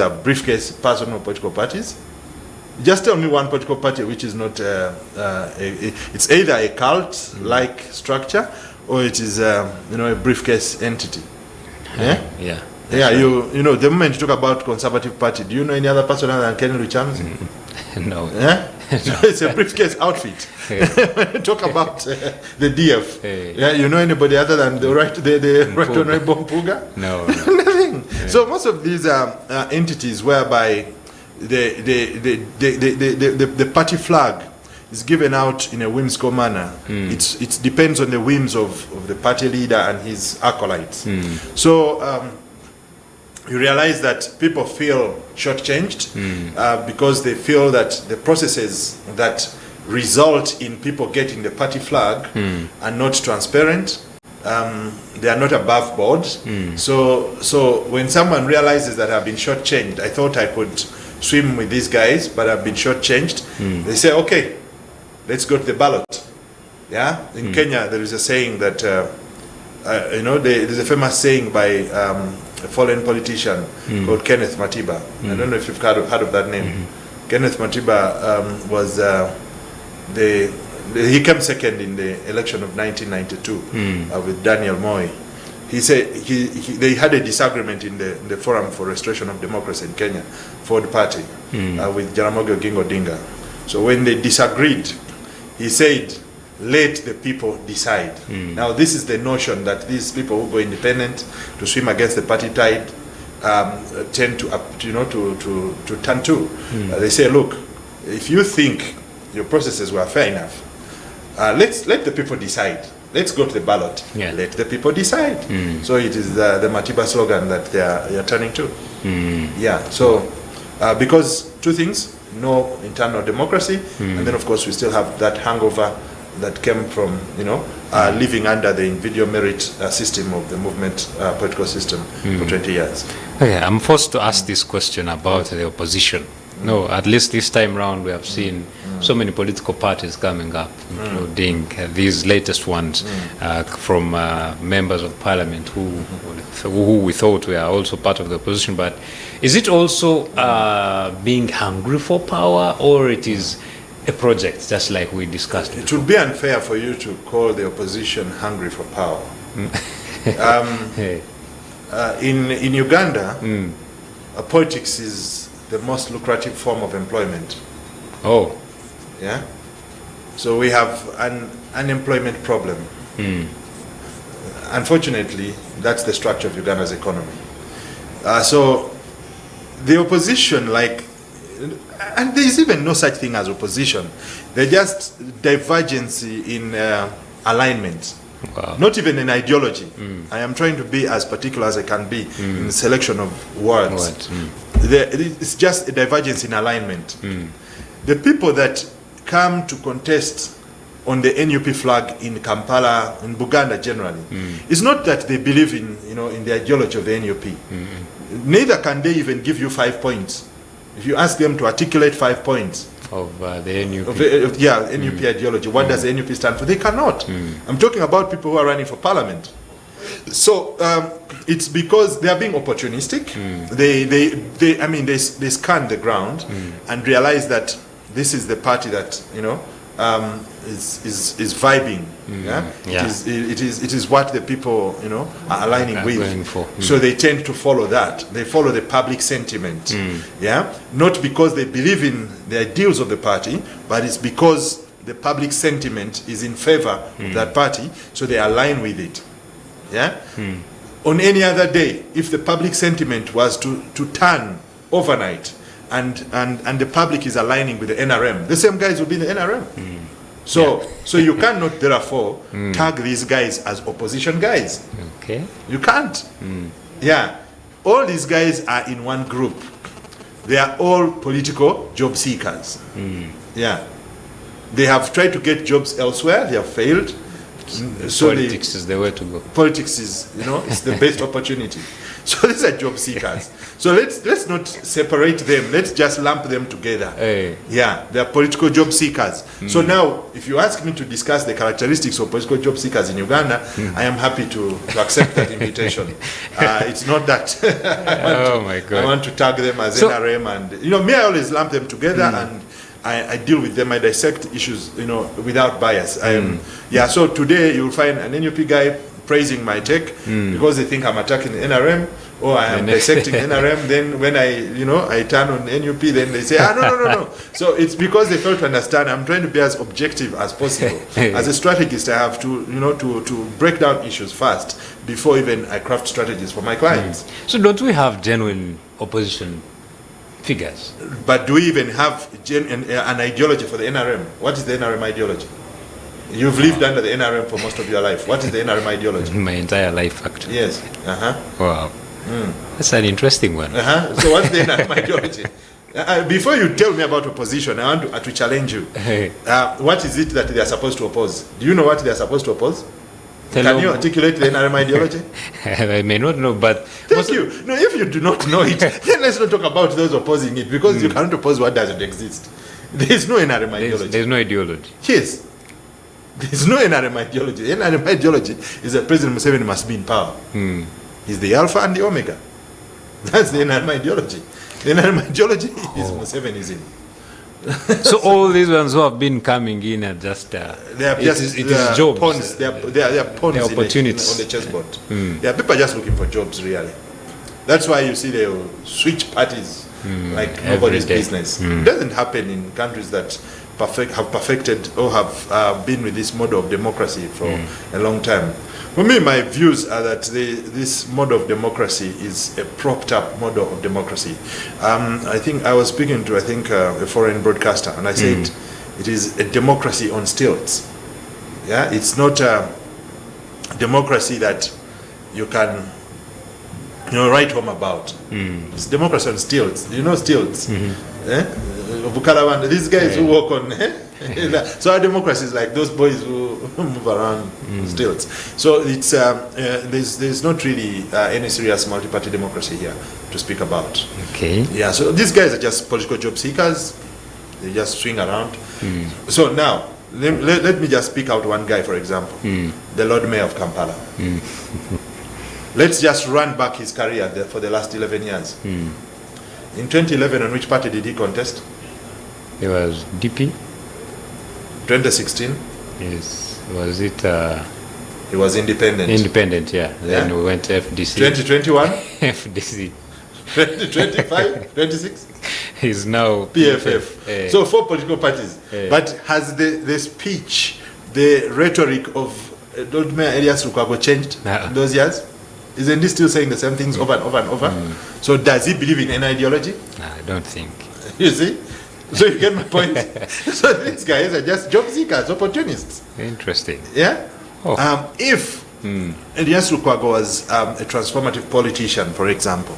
are briefcase personal political parties. Just tell me one political party which is not, it's either a cult-like structure or it is, a briefcase entity. Yeah? Yeah. Yeah, right. The moment you talk about Conservative Party, do you know any other person other than Ken Richards? No. Yeah? No. It's a briefcase outfit. Talk about the DF. Yeah, you know anybody other than the right honorable Mpuga? No. Nothing. Yeah. So most of these are entities whereby the party flag is given out in a whimsical manner. It depends on the whims of the party leader and his acolytes. So you realize that people feel shortchanged because they feel that the processes that result in people getting the party flag are not transparent. They are not above board. So when someone realizes that I've been shortchanged, I thought I could swim with these guys, but I've been shortchanged. They say, okay, let's go to the ballot. Yeah. In Kenya, there is a saying that there's a famous saying by a fallen politician called Kenneth Matiba. I don't know if you've heard of that name. Kenneth Matiba was he came second in the election of 1992 with Daniel Moi. He said they had a disagreement in the Forum for Restoration of Democracy in Kenya, Ford Party, with Jaramogi Oginga Odinga. So when they disagreed, he said, let the people decide. Now this is the notion that these people who go independent to swim against the party tide tend to turn to. They say, look, if you think your processes were fair enough, let the people decide. Let's go to the ballot. Yeah. Let the people decide. So it is the Matiba slogan that they are turning to. Yeah. So because two things: no internal democracy, and then of course we still have that hangover that came from living under the individual merit system of the movement political system for 20 years. Okay, I'm forced to ask this question about the opposition. No, at least this time round we have seen so many political parties coming up, including these latest ones from members of parliament who we thought were also part of the opposition. But is it also being hungry for power, or it is a project just like we discussed before? It would be unfair for you to call the opposition hungry for power. In Uganda, politics is the most lucrative form of employment. Oh. Yeah. So we have an unemployment problem. Unfortunately, that's the structure of Uganda's economy. So the opposition, and there is even no such thing as opposition. They're just divergence in alignment. Wow. Not even an ideology. I am trying to be as particular as I can be in the selection of words. It's just a divergence in alignment. The people that come to contest on the NUP flag in Kampala, in Buganda generally, it's not that they believe in the ideology of the NUP. Neither can they even give you 5 points. If you ask them to articulate 5 points of the NUP. NUP ideology. What does the NUP stand for? They cannot. I'm talking about people who are running for parliament. So it's because they are being opportunistic. They scan the ground and realize that this is the party that is vibing. It is what the people are aligning with. So they tend to follow that. They follow the public sentiment. Not because they believe in the ideals of the party, but it's because the public sentiment is in favor of that party, so they align with it. On any other day, if the public sentiment was to turn overnight and the public is aligning with the NRM, the same guys will be in the NRM. So you cannot therefore tag these guys as opposition guys. Okay. You can't. All these guys are in one group. They are all political job seekers. They have tried to get jobs elsewhere. They have failed. So politics is the way to go. Politics is, it's the best opportunity. So these are job seekers. So let's not separate them. Let's just lump them together. Hey. Yeah, they are political job seekers. So now, if you ask me to discuss the characteristics of political job seekers in Uganda, I am happy to accept that invitation. It's not that I want to tag them as NRM, and me, I always lump them together, and I deal with them. I dissect issues, without bias. So today you'll find an NUP guy praising my tech because they think I'm attacking the NRM, or I am dissecting NRM. Then when I turn on NUP, then they say, no. So it's because they fail to understand. I'm trying to be as objective as possible. As a strategist, I have to, to break down issues first before even I craft strategies for my clients. So don't we have genuine opposition figures? But do we even have an ideology for the NRM? What is the NRM ideology? You've lived under the NRM for most of your life. What is the NRM ideology? My entire life, actually. Yes. Wow. That's an interesting one. So what's the NRM ideology? Before you tell me about opposition, I want to challenge you. What is it that they are supposed to oppose? Do you know what they are supposed to oppose? Can you articulate the NRM ideology? I may not know, but... Thank you. No, if you do not know it, then let's not talk about those opposing it, because you cannot oppose what doesn't exist. There is no NRM ideology. There's no ideology. Yes. There is no NRM ideology. NRM ideology is that President Museveni must be in power. He's the alpha and the omega. That's the NRM ideology. The NRM ideology is Museveni is in. So all these ones who have been coming in are just it is jobs. Pawns. They are pawns opportunities on the chessboard. Yeah, people are just looking for jobs, really. That's why you see they will switch parties like nobody's business. It doesn't happen in countries that have perfected or have been with this model of democracy for a long time. For me, my views are that this model of democracy is a propped up model of democracy. I think I was speaking to a foreign broadcaster, and I said it is a democracy on stilts. Yeah, it's not a democracy that you can write home about. It's democracy on stilts. You know stilts. These guys who walk on. So our democracy is like those boys who move around stilts. So it's there's not really any serious multi-party democracy here to speak about. Okay. Yeah. So these guys are just political job seekers. They just swing around. So now let me just pick out one guy, for example, the Lord Mayor of Kampala. Let's just run back his career for the last 11 years. In 2011, on which party did he contest? It was DP. 2016? Yes. Was it? He was independent. Independent, yeah. Then we went to FDC. 2021? FDC. 2025? 26? He's now PFF. So 4 political parties. But has the speech, the rhetoric of Lord Mayor Elias Lukwago changed in those years? Isn't he still saying the same things over and over and over? So does he believe in any ideology? I don't think. You see? So you get my point? So these guys are just job seekers, opportunists. Interesting. Yeah? If Elias Lukwago was a transformative politician, for example,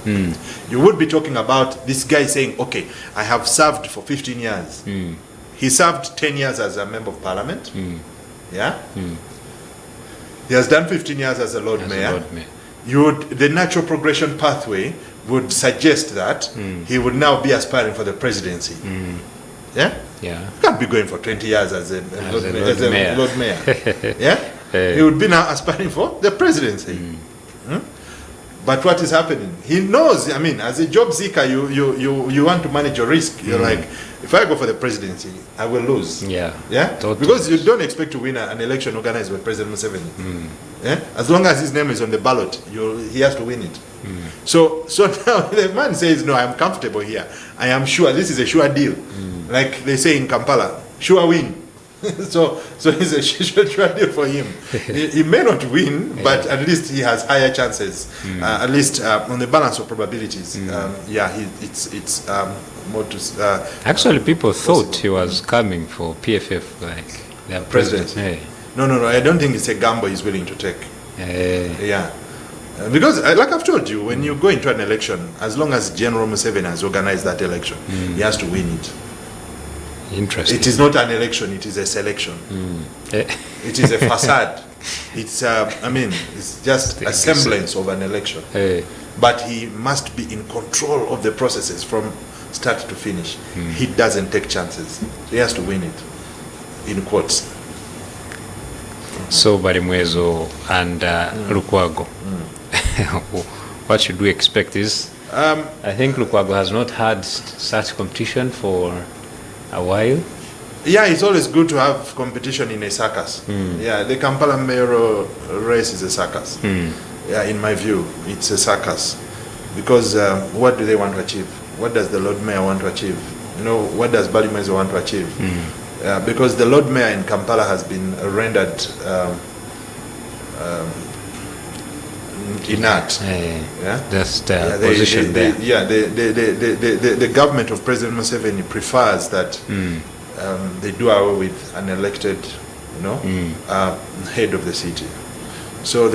you would be talking about this guy saying, okay, I have served for 15 years. He served 10 years as a member of parliament. Yeah? He has done 15 years as a Lord Mayor. The natural progression pathway would suggest that he would now be aspiring for the presidency. Yeah? Yeah. He can't be going for 20 years as a Lord Mayor. Yeah? He would be now aspiring for the presidency. But what is happening? He knows, as a job seeker, you want to manage your risk. You're like, if I go for the presidency, I will lose. Yeah? Totally. Because you don't expect to win an election organized by President Museveni. Yeah? As long as his name is on the ballot, he has to win it. So now the man says, no, I'm comfortable here. I am sure this is a sure deal. Like they say in Kampala, sure win. so it's a sure deal for him. He may not win, but at least he has higher chances. At least on the balance of probabilities. It's more to. Actually, people thought he was coming for PFF, like their president. No. I don't think it's a gamble he's willing to take. Because, like I've told you, when you go into an election, as long as General Museveni has organized that election, he has to win it. Interesting. It is not an election, it is a selection. It is a facade. It's, it's just a semblance of an election. but he must be in control of the processes from start to finish. He doesn't take chances. He has to win it, in quotes. So Barimwezo and Lukwago, what should we expect is, I think Lukwago has not had such competition for a while. Yeah, it's always good to have competition in a circus. Yeah, the Kampala mayoral race is a circus. Yeah, in my view, it's a circus. Because what do they want to achieve? What does the Lord Mayor want to achieve? You know, what does Barimwezo want to achieve? Because the Lord Mayor in Kampala has been rendered inert. Position there. Yeah, the government of President Museveni prefers that they do away with an elected, head of the city. So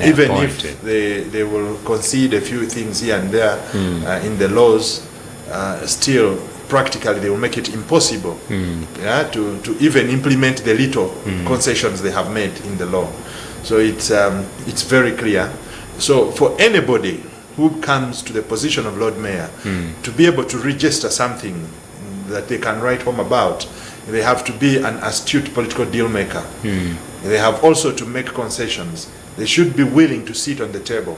even if they will concede a few things here and there in the laws, still practically they will make it impossible to even implement the little concessions they have made in the law. So it's very clear. So for anybody who comes to the position of Lord Mayor to be able to register something that they can write home about, they have to be an astute political deal maker. They have also to make concessions. They should be willing to sit on the table.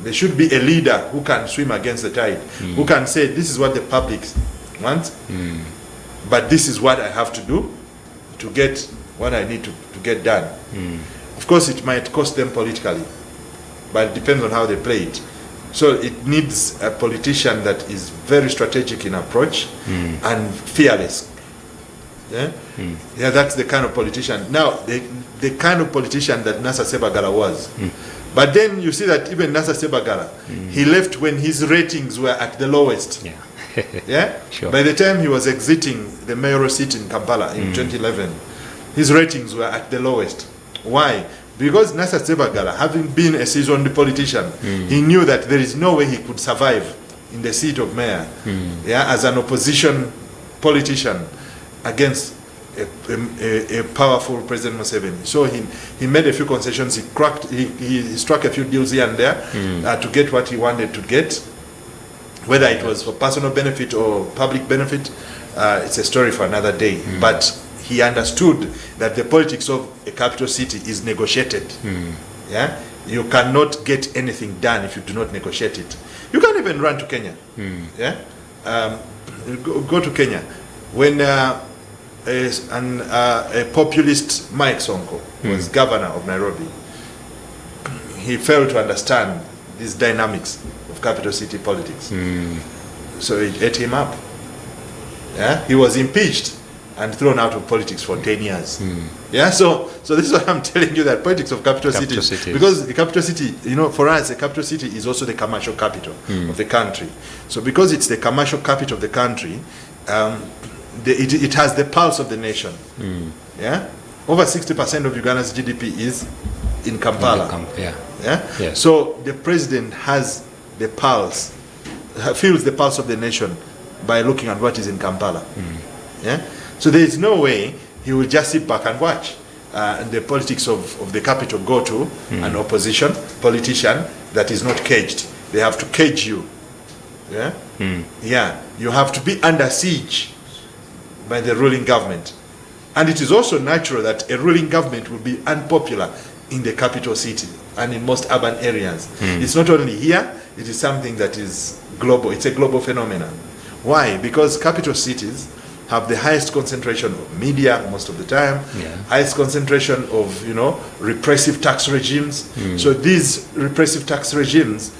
There should be a leader who can swim against the tide, who can say, this is what the public wants, but this is what I have to do to get what I need to get done. Of course, it might cost them politically, but it depends on how they play it. So it needs a politician that is very strategic in approach and fearless. Yeah, that's the kind of politician. Now, the kind of politician that Nasa Sebagala was. But then you see that even Nasa Sebagala, he left when his ratings were at the lowest. Sure. By the time he was exiting the mayoral seat in Kampala in 2011, his ratings were at the lowest. Why? Because Nasa Sebagala, having been a seasoned politician, he knew that there is no way he could survive in the seat of mayor as an opposition politician against a powerful President Museveni. So he made a few concessions. He struck a few deals here and there to get what he wanted to get. Whether it was for personal benefit or public benefit, it's a story for another day. But he understood that the politics of a capital city is negotiated. You cannot get anything done if you do not negotiate it. You can't even run to Kenya. Go to Kenya. When a populist Mike Sonko was governor of Nairobi, he failed to understand these dynamics of capital city politics. So it ate him up. He was impeached and thrown out of politics for 10 years. So this is what I'm telling you, that politics of capital cities. Because the capital city, for us, the capital city is also the commercial capital of the country. So because it's the commercial capital of the country, it has the pulse of the nation. Over 60% of Uganda's GDP is in Kampala. So the president has the pulse, feels the pulse of the nation by looking at what is in Kampala. So there is no way he will just sit back and watch the politics of the capital go to an opposition politician that is not caged. They have to cage you. You have to be under siege by the ruling government. And it is also natural that a ruling government will be unpopular in the capital city and in most urban areas. It's not only here, it is something that is global. It's a global phenomenon. Why? Because capital cities have the highest concentration of media most of the time, highest concentration of repressive tax regimes. So these repressive tax regimes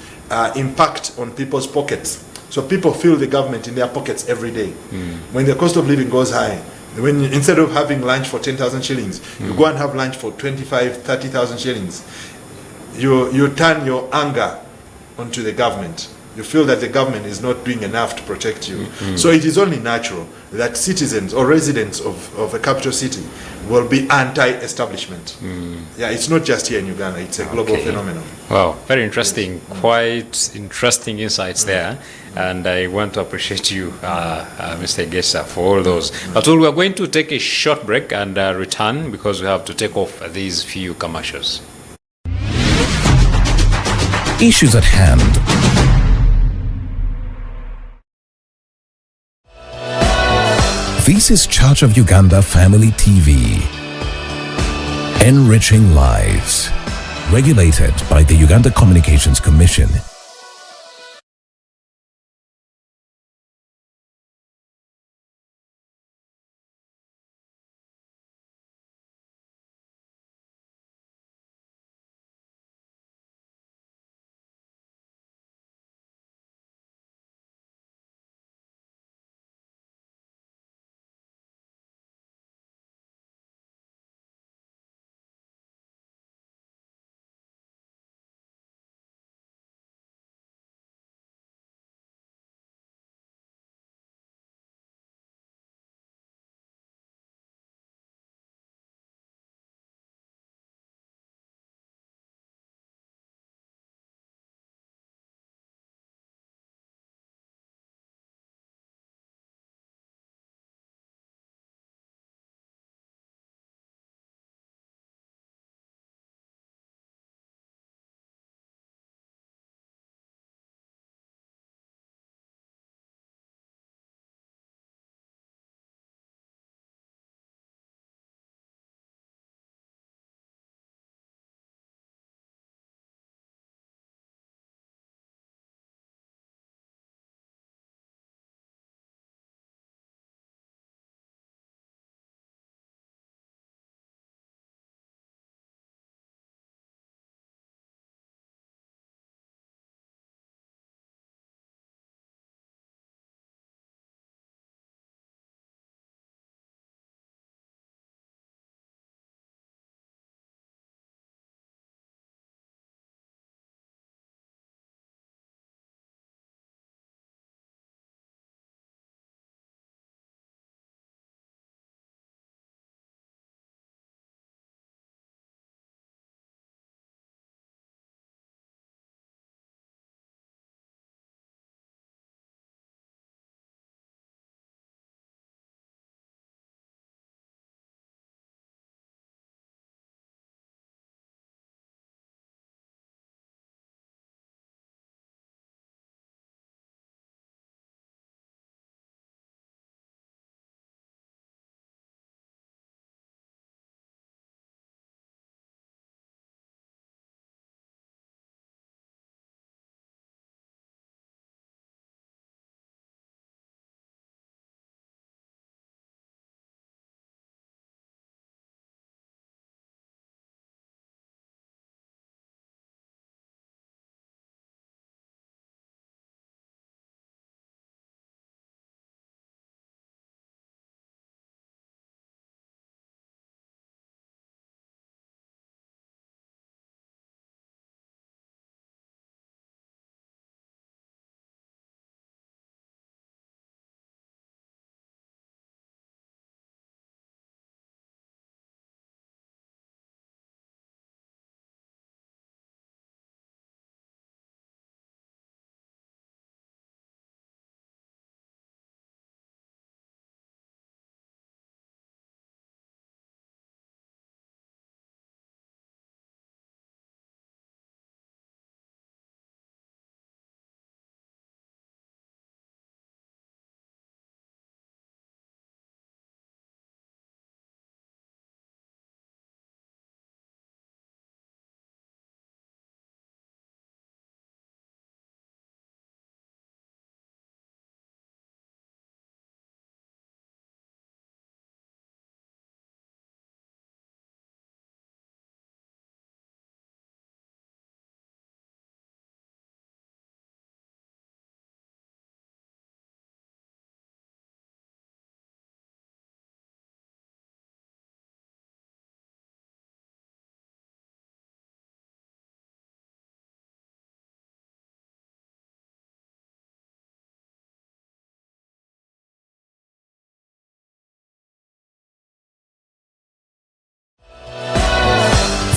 impact on people's pockets. So people feel the government in their pockets every day. When the cost of living goes high, when instead of having lunch for 10,000 shillings, you go and have lunch for 25, 30,000 shillings, you turn your anger onto the government. You feel that the government is not doing enough to protect you. So it is only natural that citizens or residents of a capital city will be anti-establishment. It's not just here in Uganda, it's a global phenomenon. Wow, very interesting, quite interesting insights there. And I want to appreciate you, Mr. Egesa, for all those. But we are going to take a short break and return because we have to take off these few commercials. Issues at hand. This is Church of Uganda Family TV. Enriching lives. Regulated by the Uganda Communications Commission.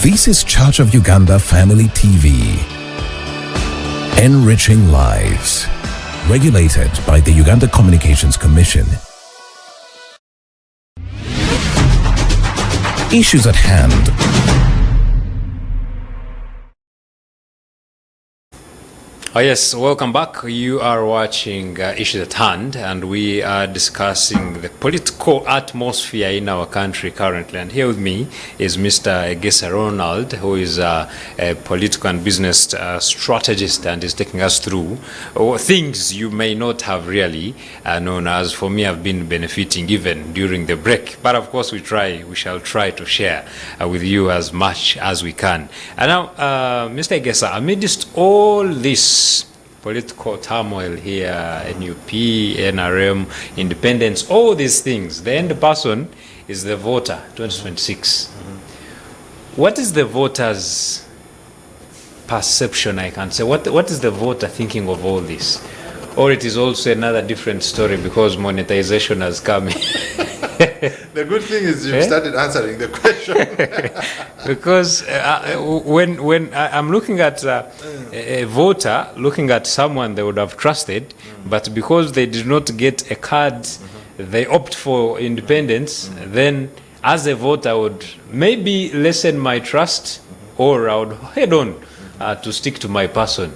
This is Church of Uganda Family TV. Enriching lives. Regulated by the Uganda Communications Commission. Issues at hand. Oh yes, welcome back. You are watching Issues at Hand, and we are discussing the political atmosphere in our country currently. And here with me is Mr. Egesa Ronald, who is a political and business strategist, and is taking us through things you may not have really known. As for me, I've been benefiting even during the break. But of course, we shall try to share with you as much as we can. And now, Mr. Egesa, amidst all this political turmoil here, NUP, NRM, independence, all these things, the end person is the voter, 2026. What is the voter's perception, I can say? What is the voter thinking of all this? Or it is also another different story because monetization has come in. The good thing is you've started answering the question. Because when I'm looking at a voter, looking at someone they would have trusted, but because they did not get a card, they opt for independence, then as a voter I would maybe lessen my trust, or I would head on to stick to my person.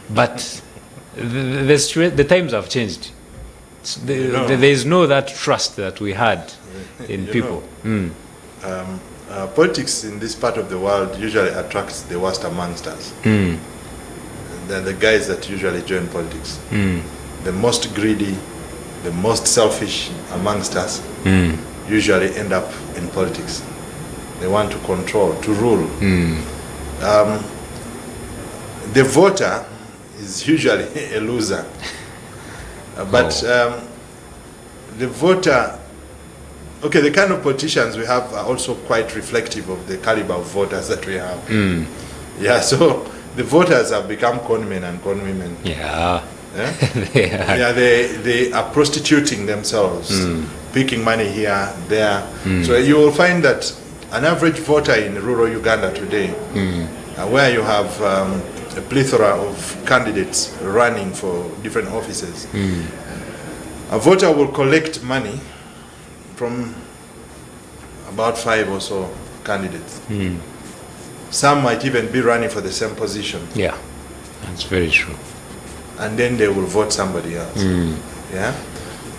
But the times have changed. There is no that trust that we had in people. Politics in this part of the world usually attracts the worst amongst us. They're the guys that usually join politics. The most greedy, the most selfish amongst us usually end up in politics. They want to control, to rule. The voter is usually a loser. But the voter, okay, the kind of politicians we have are also quite reflective of the caliber of voters that we have. Yeah, so the voters have become conmen and conwomen. Yeah. They are prostituting themselves, picking money here, there. So you will find that an average voter in rural Uganda today, where you have a plethora of candidates running for different offices, a voter will collect money from about 5 or so candidates. Some might even be running for the same position. Yeah, that's very true. And then they will vote somebody else. Yeah.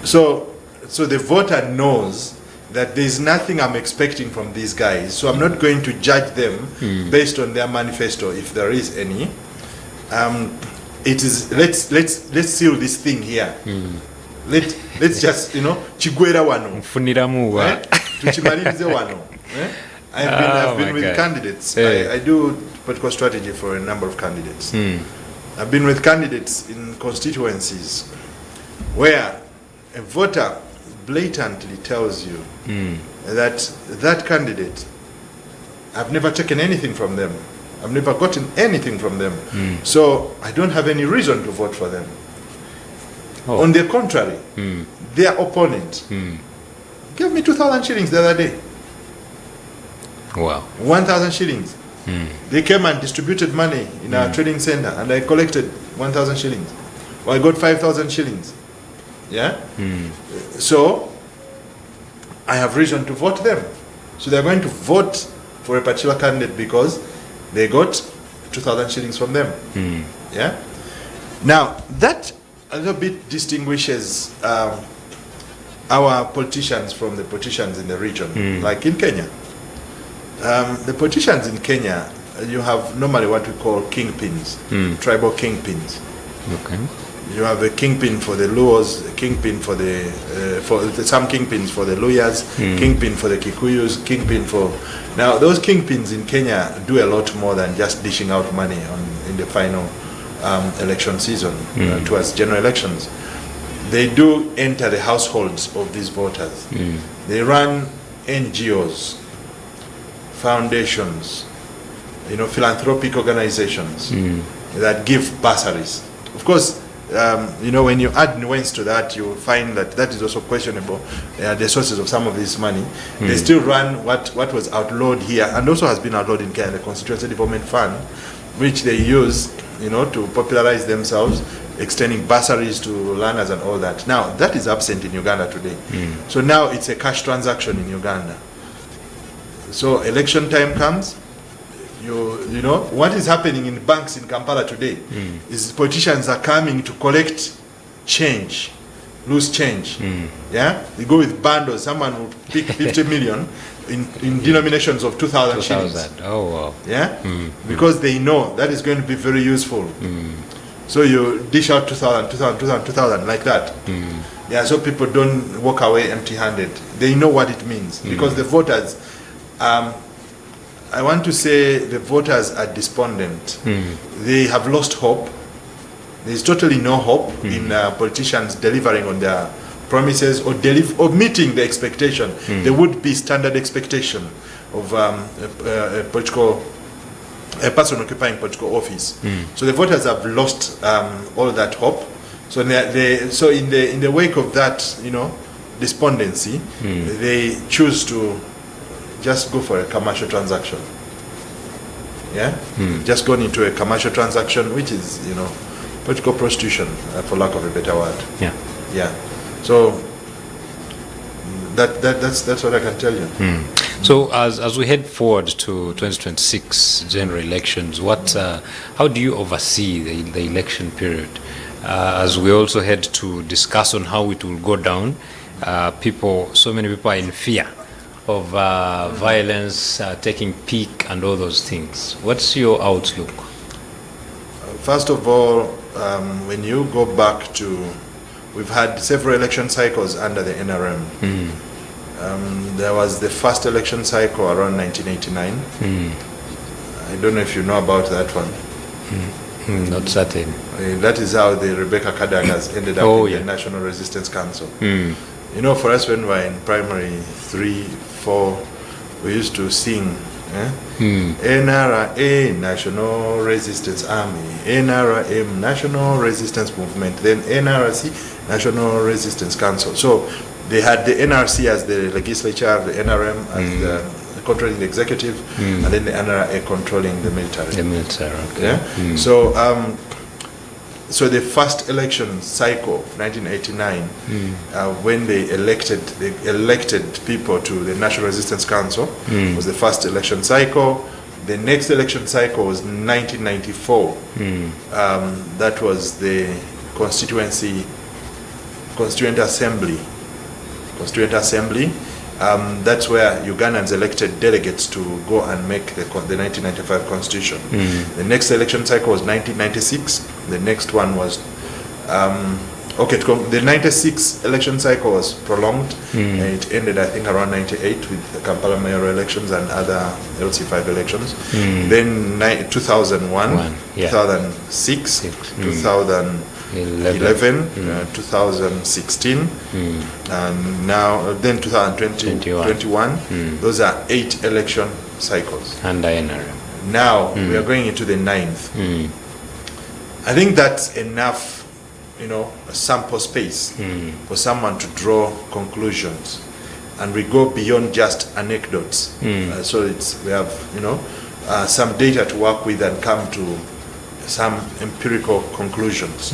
So the voter knows that there's nothing I'm expecting from these guys, so I'm not going to judge them based on their manifesto, if there is any. It is let's seal this thing here. Let's just chigwera wano. Tuchimalirize wano. I've been with candidates. I do political strategy for a number of candidates. I've been with candidates in constituencies where a voter blatantly tells you that candidate, I've never taken anything from them. I've never gotten anything from them. So I don't have any reason to vote for them. On the contrary, their opponent gave me 2,000 shillings the other day. Wow. 1,000 shillings. They came and distributed money in our trading center, and I collected 1,000 shillings. Or I got 5,000 shillings. Yeah? So I have reason to vote them. So they're going to vote for a particular candidate because they got 2,000 shillings from them. Yeah? Now, that a little bit distinguishes our politicians from the politicians in the region, like in Kenya. The politicians in Kenya, you have normally what we call kingpins, tribal kingpins. Okay. You have a kingpin for the Luos, a kingpin for some kingpins for the Luyas, kingpin for the Kikuyus, kingpin for... Now, those kingpins in Kenya do a lot more than just dishing out money in the final election season, towards general elections. They do enter the households of these voters. They run NGOs, foundations, philanthropic organizations that give bursaries. Of course, when you add nuance to that, you will find that is also questionable, the sources of some of this money. They still run what was outlawed here, and also has been outlawed in Kenya, the Constituency Development Fund, which they use, to popularize themselves, extending bursaries to learners and all that. Now, that is absent in Uganda today. So now it's a cash transaction in Uganda. So election time comes, you know what is happening in banks in Kampala today is politicians are coming to collect change, loose change. Yeah, you go with bundles. Someone will pick 50 million in denominations of 2,000 shillings. Oh wow. Yeah, because they know that is going to be very useful. So you dish out 2,000 like that. Yeah, so people don't walk away empty-handed. They know what it means because the voters. I want to say the voters are despondent. They have lost hope. There is totally no hope in politicians delivering on their promises or meeting the expectation. There would be standard expectation of a person occupying political office. So the voters have lost all that hope. So so in the wake of that, you know, despondency, they choose to just go for a commercial transaction. Yeah, just going into a commercial transaction, which is, you know, political prostitution, for lack of a better word. Yeah. Yeah. So that's what I can tell you. So as we head forward to 2026 general elections, how do you oversee the election period? As we also head to discuss on how it will go down, so many people are in fear of violence taking peak and all those things. What's your outlook? First of all, when you go back to, we've had several election cycles under the NRM. There was the first election cycle around 1989. I don't know if you know about that one. Not certain. That is how the Rebecca Kadagas ended up in the National Resistance Council. You know, for us when we were in primary 3, 4, we used to sing NRA, National Resistance Army, NRM, National Resistance Movement, then NRC, National Resistance Council. So they had the NRC as the legislature, the NRM as the controlling the executive, and then the NRA controlling the military. The military, okay. Yeah. So the first election cycle of 1989, when they elected people to the National Resistance Council, was the first election cycle. The next election cycle was 1994. That was the Constituent Assembly. That's where Ugandans elected delegates to go and make the 1995 Constitution. The next election cycle was 1996. The next one was, the 96 election cycle was prolonged. And it ended, I think, around 98 with the Kampala mayoral elections and other LC5 elections. Then 2001, 2006, 2011, 2016, and now then 2021. Those are 8 election cycles. And NRM. Now we are going into the 9th. I think that's enough, you know, a sample space for someone to draw conclusions, and we go beyond just anecdotes. So we have, you know, some data to work with and come to some empirical conclusions.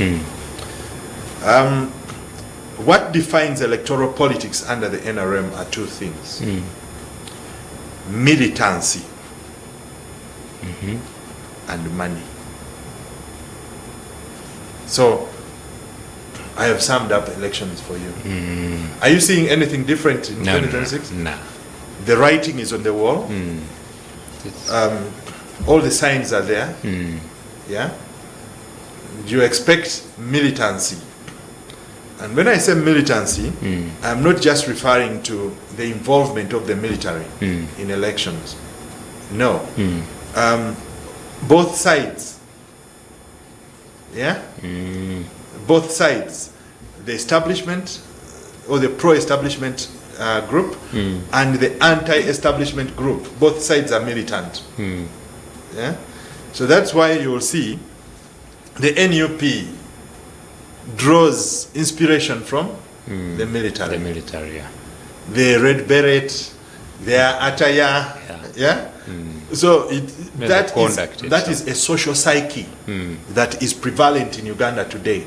What defines electoral politics under the NRM are 2 things. Militancy and money. So I have summed up elections for you. Are you seeing anything different in 2026? No. The writing is on the wall. All the signs are there. Yeah. Do you expect militancy? And when I say militancy, I'm not just referring to the involvement of the military in elections. No. Both sides. Yeah? Both sides. The establishment or the pro-establishment group and the anti-establishment group. Both sides are militant. Yeah? So that's why you will see the NUP draws inspiration from the military. The military, yeah. The red beret, their attire, yeah. So that is a social psyche that is prevalent in Uganda today.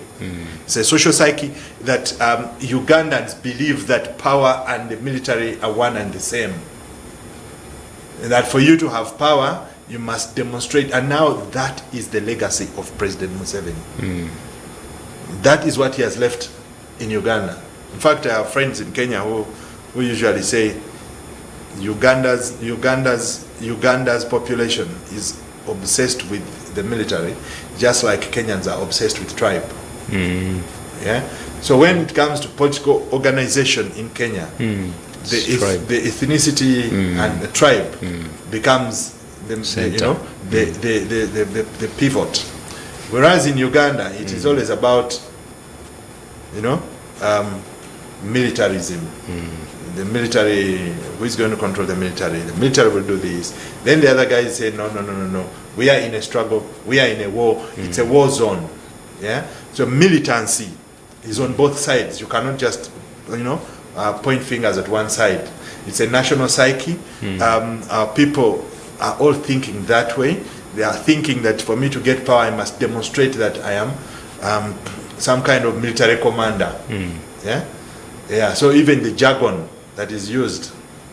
It's a social psyche that Ugandans believe that power and the military are one and the same. And that for you to have power, you must demonstrate. And now that is the legacy of President Museveni. That is what he has left in Uganda. In fact, I have friends in Kenya who usually say Uganda's population is obsessed with the military, just like Kenyans are obsessed with tribe. Yeah. So when it comes to political organization in Kenya, the ethnicity and the tribe becomes the pivot. Whereas in Uganda, it is always about militarism. The military, who is going to control the military? The military will do this. Then the other guys say, no. We are in a struggle. We are in a war. It's a war zone. Yeah. So militancy is on both sides. You cannot just, point fingers at one side. It's a national psyche. Our people are all thinking that way. They are thinking that for me to get power, I must demonstrate that I am some kind of military commander. Yeah. So even the jargon that is used,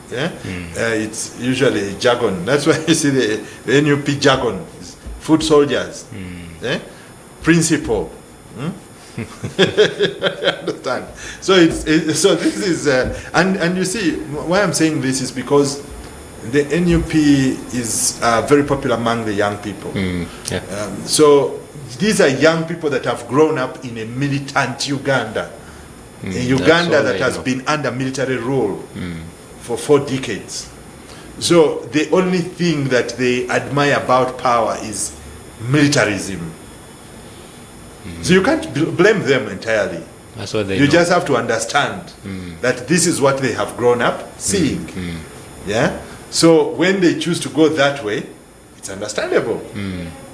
it's usually jargon. That's why you see the NUP jargon is foot soldiers, principle. Understand? So so this is and you see why I'm saying this is because the NUP is very popular among the young people. So these are young people that have grown up in a militant Uganda. A Uganda that has been under military rule for 4 decades. So the only thing that they admire about power is militarism. So you can't blame them entirely. That's what they You know. just have to understand that this is what they have grown up seeing. Yeah. So when they choose to go that way, it's understandable.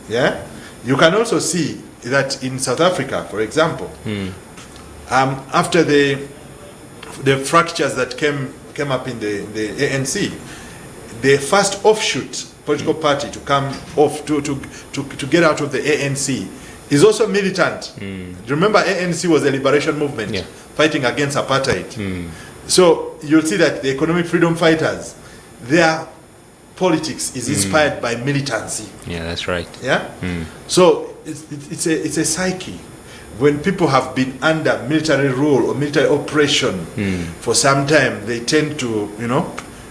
Yeah. You can also see that in South Africa, for example, after the fractures that came up in the ANC, the first offshoot political party to come off to get out of the ANC is also militant. Remember, ANC was a liberation movement fighting against apartheid. So you'll see that the economic freedom fighters, their politics is inspired by militancy. Yeah, that's right. Yeah. So it's a psyche. When people have been under military rule or military oppression for some time, they tend to,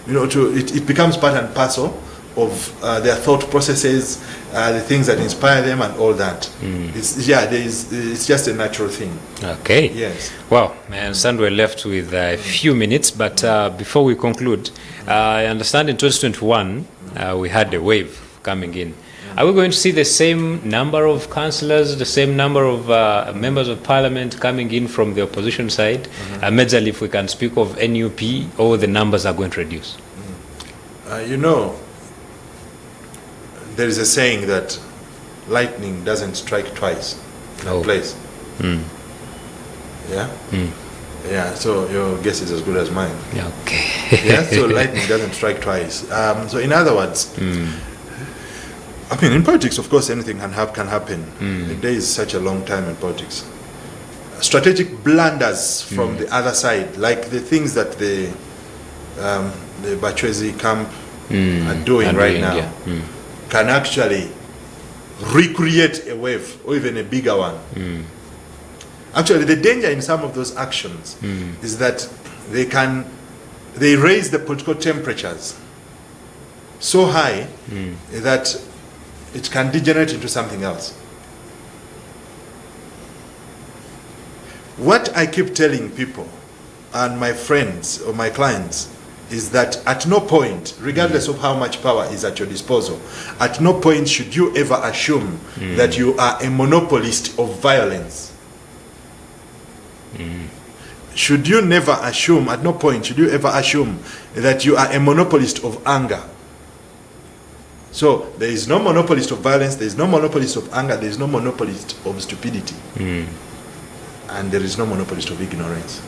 it becomes part and parcel of their thought processes, the things that inspire them, and all that. It's just a natural thing. Okay. Yes. Well, I understand we're left with a few minutes, but before we conclude, I understand in 2021 we had a wave coming in. Are we going to see the same number of councillors, the same number of members of parliament coming in from the opposition side? Majorly, if we can speak of NUP, or the numbers are going to reduce? There is a saying that lightning doesn't strike twice in a place. Yeah? Yeah, so your guess is as good as mine. Yeah, okay. Yeah, so lightning doesn't strike twice. So in other words, in politics, of course, anything can happen. A day is such a long time in politics. Strategic blunders from the other side, like the things that the Bachwezi camp are doing right now, can actually recreate a wave or even a bigger one. Actually, the danger in some of those actions is that they raise the political temperatures so high that it can degenerate into something else. What I keep telling people and my friends or my clients is that at no point, regardless of how much power is at your disposal, at no point should you ever assume that you are a monopolist of violence. Should you never assume, at no point should you ever assume that you are a monopolist of anger. So there is no monopolist of violence, there is no monopolist of anger, there is no monopolist of stupidity. And there is no monopolist of ignorance.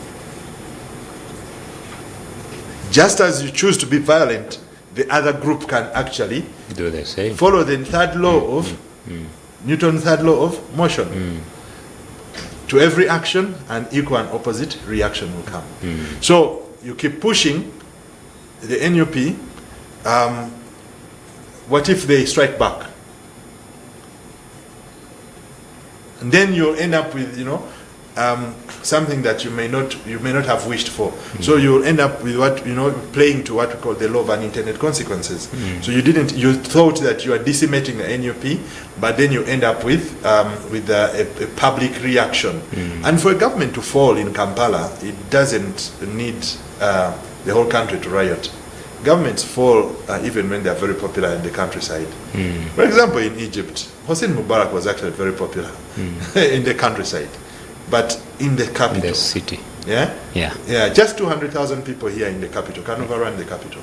Just as you choose to be violent, the other group can actually do the same. Follow the third law of Newton's third law of motion. To every action, an equal and opposite reaction will come. So you keep pushing the NUP. What if they strike back? And then you'll end up with, something that you may not have wished for. So you'll end up with playing to what we call the law of unintended consequences. So you thought that you are decimating the NUP, but then you end up with a public reaction. And for a government to fall in Kampala, it doesn't need the whole country to riot. Governments fall even when they are very popular in the countryside. For example, in Egypt, Hosni Mubarak was actually very popular in the countryside. But in the capital, in the city, just 200,000 people here in the capital can overrun the capital.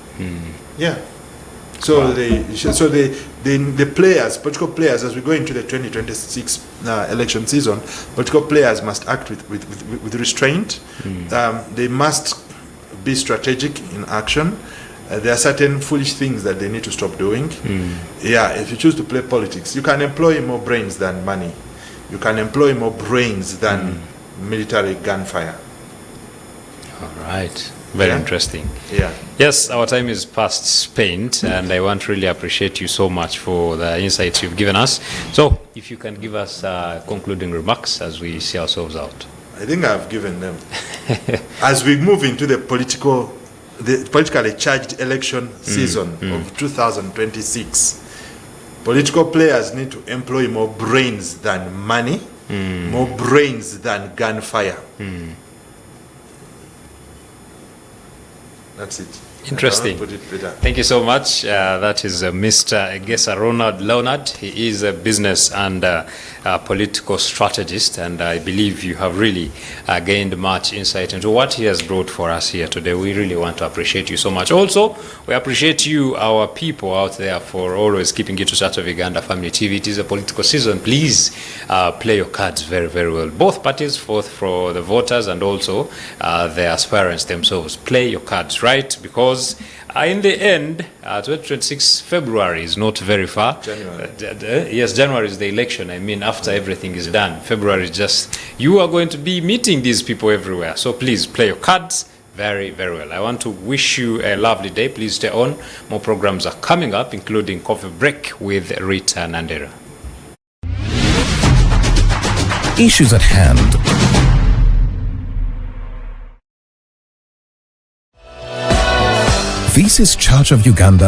So the players, political players, as we go into the 2026 election season, political players must act with restraint. They must be strategic in action. There are certain foolish things that they need to stop doing. If you choose to play politics, you can employ more brains than money. You can employ more brains than military gunfire. All right. Very interesting. Yeah. Yes, our time is past spent, and I want to really appreciate you so much for the insights you've given us. So, if you can give us concluding remarks as we see ourselves out. I think I've given them. As we move into the politically charged election season of 2026, political players need to employ more brains than money, more brains than gunfire. That's it. Interesting. Thank you so much. That is Mr. Egesa Ronald Leonard. He is a business and political strategist, and I believe you have really gained much insight into what he has brought for us here today. We really want to appreciate you so much. Also, we appreciate you, our people out there, for always keeping it to Start of Uganda Family TV. It is a political season. Please play your cards very, very well. Both parties, both for the voters and also the aspirants themselves. Play your cards right, because in the end, 2026 February is not very far. January. Yes, January is the election. I mean, after everything is done. February is just, you are going to be meeting these people everywhere. So please play your cards very, very well. I want to wish you a lovely day. Please stay on. More programs are coming up, including Coffee Break with Rita Nandera. Issues at hand. This is Church of Uganda.